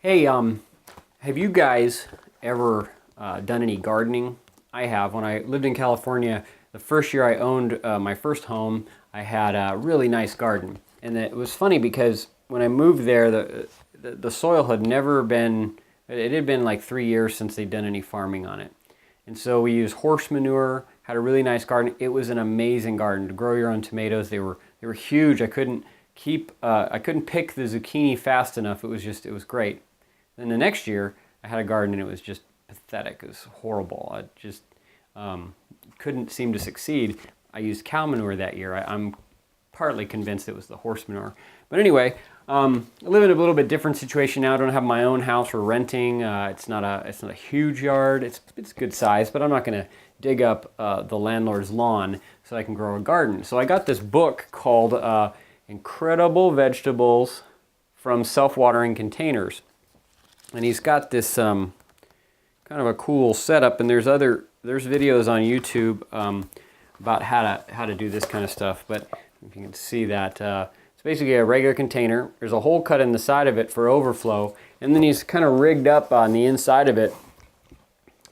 Hey, have you guys ever done any gardening? I have. When I lived in California, the first year I owned my first home, I had a really nice garden. And it was funny because when I moved there, the soil had never been, it had been like 3 years since they'd done any farming on it. And so we used horse manure, had a really nice garden. It was an amazing garden to grow your own tomatoes. They were huge. I couldn't pick the zucchini fast enough. It was great. Then the next year, I had a garden and it was just pathetic. It was horrible. I just couldn't seem to succeed. I used cow manure that year. I'm partly convinced it was the horse manure. But anyway, I live in a little bit different situation now. I don't have my own house. We're renting. It's not a huge yard. It's good size, but I'm not going to dig up the landlord's lawn so I can grow a garden. So I got this book called Incredible Vegetables from Self-Watering Containers. And he's got this kind of a cool setup, and there's videos on YouTube about how to do this kind of stuff. But if you can see that, it's basically a regular container. There's a hole cut in the side of it for overflow, and then he's kind of rigged up on the inside of it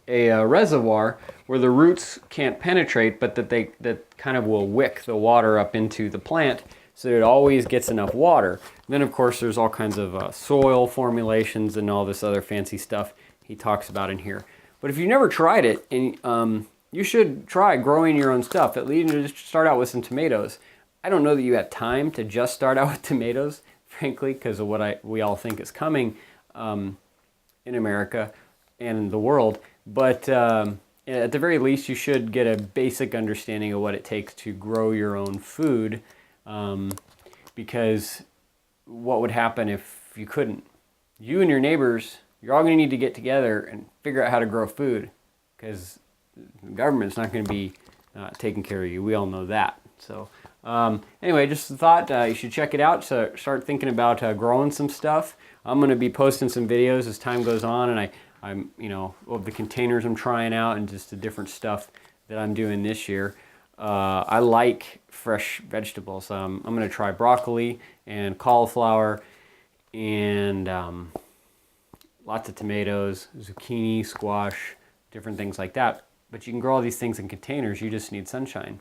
a reservoir where the roots can't penetrate, but that kind of will wick the water up into the plant, so that it always gets enough water. And then, of course, there's all kinds of soil formulations and all this other fancy stuff he talks about in here. But if you've never tried it, and you should try growing your own stuff. At least just start out with some tomatoes. I don't know that you have time to just start out with tomatoes, frankly, because of what we all think is coming in America and the world. But at the very least, you should get a basic understanding of what it takes to grow your own food. Because what would happen if you couldn't? You and your neighbors, you're all going to need to get together and figure out how to grow food, because the government's not going to be taking care of you. We all know that. So anyway, just thought you should check it out. So start thinking about growing some stuff. I'm going to be posting some videos as time goes on, and I'm of the containers I'm trying out and just the different stuff that I'm doing this year. I like fresh vegetables. I'm going to try broccoli and cauliflower and lots of tomatoes, zucchini, squash, different things like that. But you can grow all these things in containers. You just need sunshine.